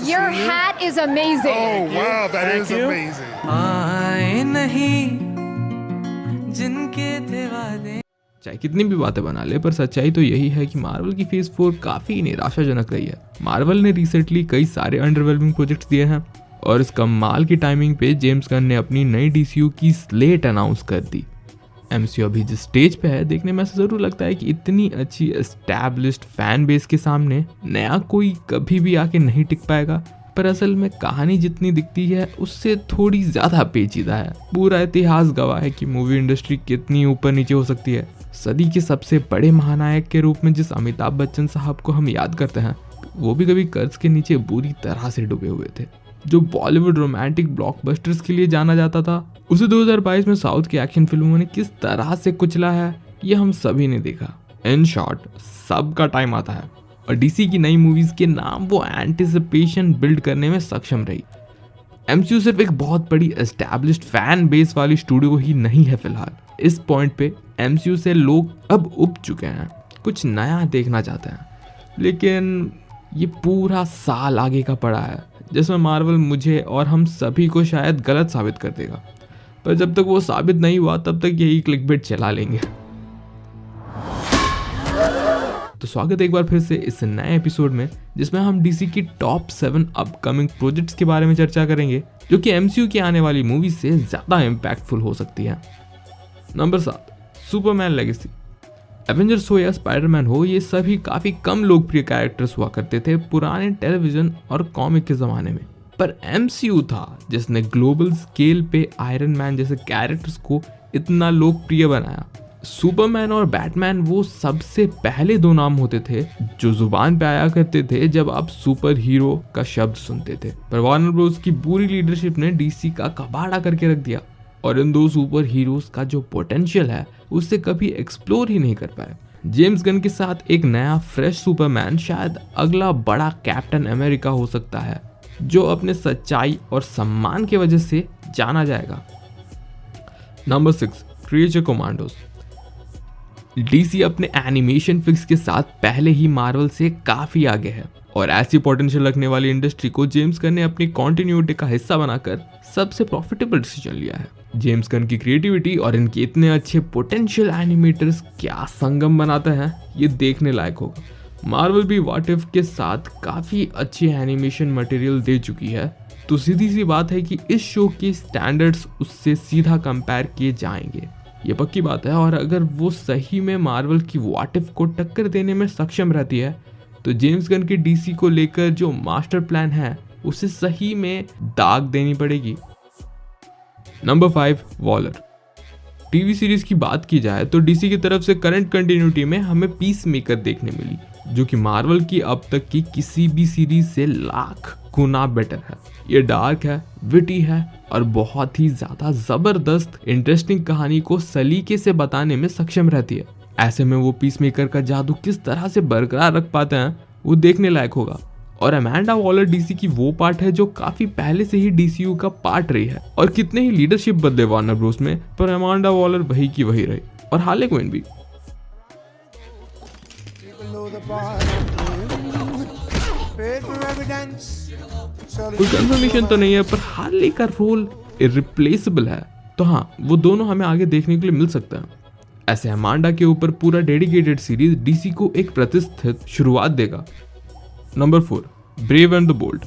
Your hat is amazing. Oh wow, that is amazing. आए नहीं जिनके थे वादे। चाहे कितनी भी बातें बना ले, पर सच्चाई तो यही है कि मार्वल की फेज 4 काफी निराशाजनक रही है। मार्वल ने रिसेंटली कई सारे अंडरवेलमिंग प्रोजेक्ट्स दिए हैं और इस कमाल की टाइमिंग पे जेम्स गन ने अपनी नई डीसीयू की स्लेट अनाउंस कर दी। एमसीयू अभी जिस स्टेज पे है, देखने में ऐसा जरूर लगता है कि इतनी अच्छी एस्टैब्लिश्ड फैन बेस के सामने नया कोई कभी भी आके नहीं टिक पाएगा, पर असल में कहानी जितनी दिखती है उससे थोड़ी ज्यादा पेचीदा है। पूरा इतिहास गवाह है कि मूवी इंडस्ट्री कितनी ऊपर नीचे हो सकती है। सदी के सबसे बड़े महानायक के रूप में जिस अमिताभ बच्चन साहब को हम याद करते हैं, वो भी कभी कर्ज के नीचे बुरी तरह से डूबे हुए थे। जो बॉलीवुड रोमांटिक ब्लॉकबस्टर्स के लिए जाना जाता था, उसे 2022 में साउथ की एक्शन फिल्मों ने किस तरह से कुचला है, ये हम सभी ने देखा। इन शॉर्ट, सबका टाइम आता है और डीसी की नई मूवीज के नाम वो एंटिसिपेशन बिल्ड करने में सक्षम रही। एमसीयू सिर्फ एक बहुत बड़ी एस्टैब्लिश्ड फैन बेस वाली स्टूडियो ही नहीं है फिलहाल। इस पॉइंट पे एमसीयू से लोग अब उब चुके हैं, कुछ नया देखना चाहते हैं, लेकिन ये पूरा साल आगे का पड़ा है जिसमें मार्वल मुझे और हम सभी को शायद गलत साबित कर देगा, पर जब तक वो साबित नहीं हुआ तब तक यही क्लिकबेट चला लेंगे। तो स्वागत है एक बार फिर से इस नए एपिसोड में, जिसमें हम डीसी की टॉप 7 अपकमिंग प्रोजेक्ट्स के बारे में चर्चा करेंगे जो कि एमसीयू की आने वाली मूवी से ज्यादा इम्पैक्टफुल हो सकती है। Number 7, Superman legacy. एवेंजर्स हो या स्पाइडरमैन हो, ये सभी काफी कम लोकप्रिय कैरेक्टर्स हुआ करते थे पुराने टेलीविजन और कॉमिक के जमाने में, पर एमसीयू था जिसने ग्लोबल स्केल पे आयरन मैन जैसे कैरेक्टर्स को इतना लोकप्रिय बनाया। सुपरमैन और बैटमैन वो सबसे पहले दो नाम होते थे जो जुबान पे आया करते थे जब आप सुपर हीरो का शब्द सुनते थे, पर वार्नर ब्रोस की पूरी लीडरशिप ने डीसी का कबाड़ा करके रख दिया और इन दो सुपर हीरोज का जो पोटेंशियल है उससे कभी एक्सप्लोर ही नहीं कर पाए। जेम्स गन के साथ एक नया फ्रेश सुपरमैन शायद अगला बड़ा कैप्टन अमेरिका हो सकता है, जो अपने सच्चाई और सम्मान की वजह से जाना जाएगा। Number 6, creature commandos. डीसी अपने एनिमेशन फिक्स के साथ पहले ही मार्वल से काफी आगे है और ऐसी पोटेंशियल रखने वाली इंडस्ट्री को जेम्स गन ने अपनी कॉन्टिन्यूटी का हिस्सा बनाकर सबसे प्रॉफिटेबल डिसीजन लिया है। जेम्स गन की क्रिएटिविटी और इनके इतने अच्छे पोटेंशियल एनिमेटर्स क्या संगम बनाते हैं, ये देखने लायक होगा। मार्वल भी व्हाट इफ के साथ काफी अच्छी एनिमेशन मटेरियल दे चुकी है, तो सीधी सी बात है कि इस शो के स्टैंडर्ड्स उससे सीधा कंपेयर किए जाएंगे, ये पक्की बात है। और अगर वो सही में मार्वल की व्हाट इफ को टक्कर देने में सक्षम रहती है, तो जेम्स गन के डीसी को लेकर जो मास्टर प्लान है उसे सही में दाग देनी पड़ेगी। Number 5, Waller. टीवी सीरीज की बात की जाए तो डीसी की तरफ से करंट कंटिन्यूटी में हमें पीस मेकर देखने मिली, जो कि मार्वल की अब तक की किसी भी सीरीज से लाख गुना बेटर है। ये डार्क है, विटी है और बहुत ही ज्यादा जबरदस्त इंटरेस्टिंग कहानी को सलीके से बताने में सक्षम रहती है। ऐसे में वो पीस मेकर का जादू किस तरह से बरकरार रख पाते हैं वो देखने लायक होगा। और अमांडा वॉलर डीसी की वो पार्ट है जो काफी पहले से ही डीसीयू का पार्ट रही है, और कितने ही लीडरशिप बदले वार्नर ब्रोस में, पर अमांडा वॉलर वही की वही रही, और हार्ले क्विन भी। कोई कंफर्मेशन तो नहीं है, पर हार्ले का रोल इरिप्लेसेबल है, तो हाँ वो दोनों हमें आगे देखने के लिए मिल सकता है। ऐसे अमांडा के ऊपर पूरा डेडिकेटेड सीरीज डीसी को एक प्रतिष्ठित शुरुआत देगा। Number 4, brave and the bold.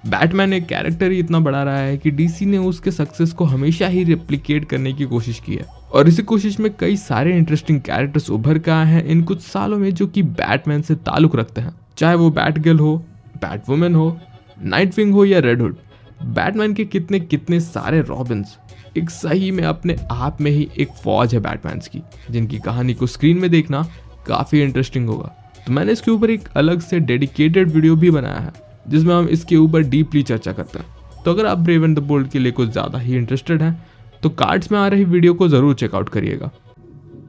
Batman एक कैरेक्टर ही इतना बड़ा रहा है कि डीसी ने उसके सक्सेस को हमेशा ही रेप्लिकेट करने की कोशिश की है, और इसी कोशिश में कई सारे इंटरेस्टिंग कैरेक्टर्स उभर के आए हैं इन कुछ सालों में जो कि बैटमैन से ताल्लुक रखते हैं, चाहे वो बैटगर्ल हो, बैटवुमन हो, नाइटविंग हो या रेड हुड। बैटमैन के कितने कितने सारे रॉबिन्स, एक सही में अपने आप में ही एक फौज है बैटमैन्स की, जिनकी कहानी को स्क्रीन में देखना काफी इंटरेस्टिंग होगा। तो मैंने इसके ऊपर एक अलग से डेडिकेटेड वीडियो भी बनाया है जिसमें हम इसके ऊपर डीपली चर्चा करते हैं। तो अगर आप ब्रेव एंड द बोल्ड के लिए कुछ ज़्यादा ही इंटरेस्टेड हैं तो कार्ड्स में आ रही वीडियो को ज़रूर चेकआउट करिएगा।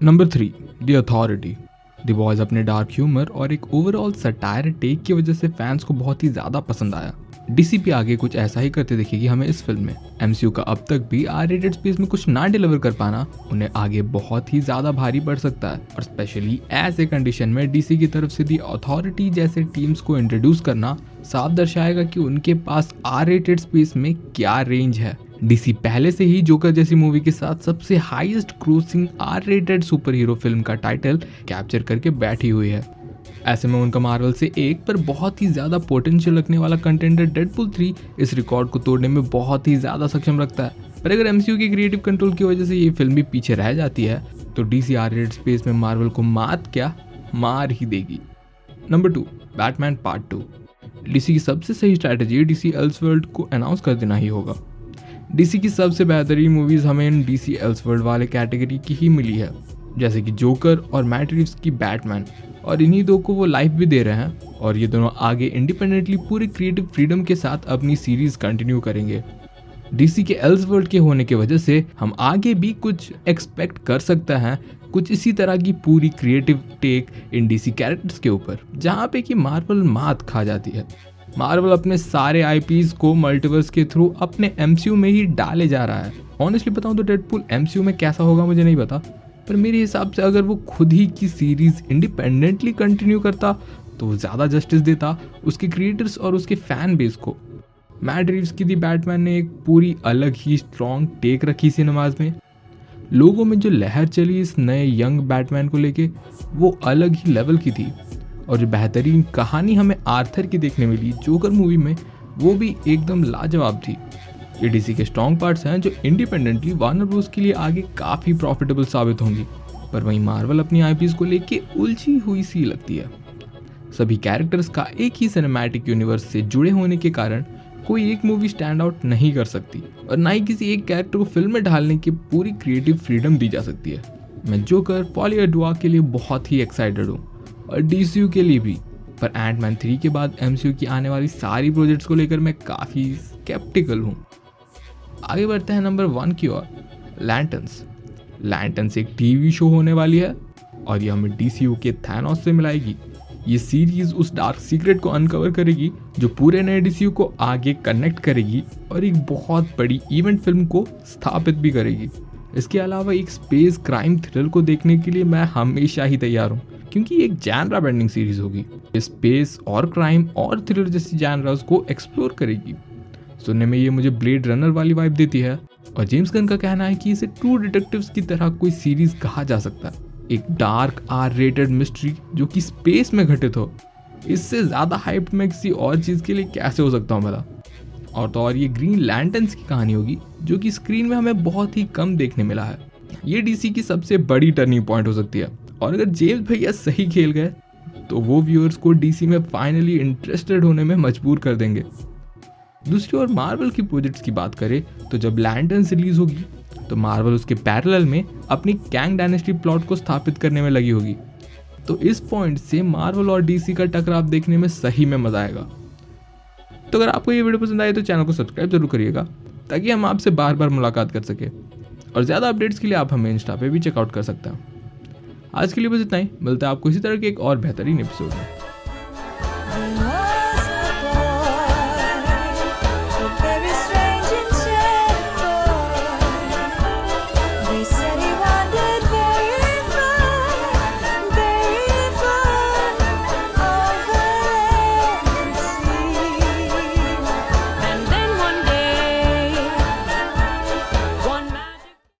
Number 3, the authority. The boys अपने डार्क ह्यूमर और एक ओवरऑल सटायर टेक की वजह से फैंस को बहुत ही ज़्यादा पसंद आया। डीसीपी आगे कुछ ऐसा ही करते दिखेगी हमें इस फिल्म में। एमसीयू का अब तक भी आर रेटेड स्पेस में कुछ ना डिलीवर कर पाना उन्हें आगे बहुत ही ज्यादा भारी पड़ सकता है, और स्पेशली ऐसे कंडीशन में डीसी की तरफ से दी अथॉरिटी जैसे टीम्स को इंट्रोड्यूस करना साफ दर्शाएगा कि उनके पास आर रेटेड स्पेस में क्या रेंज है। डीसी पहले से ही जोकर जैसी मूवी के साथ सबसे highest grossing R rated super hero film का टाइटल कैप्चर करके बैठी हुई है। ऐसे में उनका मार्वल से एक पर बहुत ही ज्यादा पोटेंशियल रखने वाला कंटेंडर डेडपूल 3 इस रिकॉर्ड को तोड़ने में बहुत ही ज्यादा सक्षम रखता है। पर अगर एमसीयू की क्रिएटिव कंट्रोल की वजह से ये फिल्म भी पीछे रह जाती है तो डीसी आर रेटेड स्पेस में मार्वल को मात क्या मार ही देगी। Number 2, Batman part 2। डीसी की सबसे सही स्ट्रैटेजी डीसी एल्सवर्ल्ड को अनाउंस कर देना ही होगा। डीसी की सबसे बेहतरीन मूवीज हमें डीसी एल्सवर्ल्ड वाले कैटेगरी की ही मिली है, जैसे कि जोकर और मैट रिव्स की बैटमैन, और इन्हीं दो को वो लाइफ भी दे रहे हैं और ये दोनों आगे इंडिपेंडेंटली पूरी क्रिएटिव फ्रीडम के साथ अपनी सीरीज कंटिन्यू करेंगे। डीसी के एल्सवर्ल्ड के होने की वजह से हम आगे भी कुछ एक्सपेक्ट कर सकते हैं, कुछ इसी तरह की पूरी creative take in DC characters के ऊपर, जहाँ पे कि मार्वल मात खा जाती है। मार्वल अपने सारे आईपीज को मल्टीवर्स के थ्रू अपने एमसीयू में ही डाले जा रहा है। ऑनेस्टली बताऊं तो डेडपूल एमसीयू में कैसा होगा मुझे नहीं पता, पर मेरे हिसाब से अगर वो खुद ही की सीरीज इंडिपेंडेंटली कंटिन्यू करता तो वो ज़्यादा जस्टिस देता उसके क्रिएटर्स और उसके फैन बेस को। मैट रिव्स की दी बैटमैन ने एक पूरी अलग ही स्ट्रॉन्ग टेक रखी सिनेमाज में। लोगों में जो लहर चली इस नए यंग बैटमैन को लेके वो अलग ही लेवल की थी, और जो बेहतरीन कहानी हमें आर्थर की देखने मिली जोकर मूवी में वो भी एकदम लाजवाब थी। ये डीसी के स्ट्रॉन्ग पार्ट्स हैं जो इंडिपेंडेंटली वार्नर ब्रोस के लिए आगे काफ़ी प्रॉफिटेबल साबित होंगी, पर वहीं मार्वल अपनी आईपीज को लेके उलझी हुई सी लगती है। सभी कैरेक्टर्स का एक ही सिनेमैटिक यूनिवर्स से जुड़े होने के कारण कोई एक मूवी स्टैंड आउट नहीं कर सकती और ना ही किसी एक कैरेक्टर को फिल्म में ढालने की पूरी क्रिएटिव फ्रीडम दी जा सकती है। मैं जोकर पॉल एडुआ के लिए बहुत ही एक्साइटेड हूँ और डीसीयू के लिए भी, पर एंटमैन 3 के बाद एमसीयू की आने वाली सारी प्रोजेक्ट्स को लेकर मैं काफ़ी स्केप्टिकल हूँ। आगे बढ़ते हैं नंबर 1 की ओर, लैंटन्स एक टीवी शो होने वाली है और ये हमें डीसीयू के थैनोस से मिलाएगी। ये सीरीज उस डार्क सीक्रेट को अनकवर करेगी जो पूरे नए डीसीयू को आगे कनेक्ट करेगी और एक बहुत बड़ी इवेंट फिल्म को स्थापित भी करेगी। इसके अलावा एक स्पेस क्राइम थ्रिलर को देखने के लिए मैं हमेशा ही तैयार हूँ, क्योंकि एक जैनरा बेंडिंग सीरीज होगी। स्पेस और क्राइम और थ्रिलर जैसी जैनरास को एक्सप्लोर करेगी। सुनने में ये मुझे ब्लेड रनर वाली वाइब देती है और जेम्स गन का कहना है कि इसे ट्रू डिटेक्टिव्स की तरह कोई सीरीज कहा जा सकता है। एक डार्क आर रेटेड मिस्ट्री जो कि स्पेस में घटित हो, इससे ज़्यादा हाइप मैं किसी और चीज़ के लिए कैसे हो सकता हूँ भला। और तो और ये ग्रीन लैंटर्न्स की कहानी होगी जो कि स्क्रीन में हमें बहुत ही कम देखने मिला है। ये डीसी की सबसे बड़ी टर्निंग पॉइंट हो सकती है और अगर जेम्स भैया सही खेल गए तो वो व्यूअर्स को डीसी में फाइनली इंटरेस्टेड होने में मजबूर कर देंगे। दूसरी ओर मार्वल की प्रोजेक्ट्स की बात करें तो जब लैंटर्न्स रिलीज होगी तो मार्वल उसके पैरेलल में अपनी कैंग डायनेस्टी प्लॉट को स्थापित करने में लगी होगी। तो इस पॉइंट से मार्वल और डीसी का टकराव देखने में सही में मजा आएगा। तो अगर आपको ये वीडियो पसंद आए तो चैनल को सब्सक्राइब जरूर करिएगा ताकि हम आपसे बार बार मुलाकात कर सके, और ज़्यादा अपडेट्स के लिए आप हमें इंस्टा पे भी चेकआउट कर सकते हैं। आज के लिए बस इतना ही, मिलता है आपको इसी तरह के एक और बेहतरीन एपिसोड में।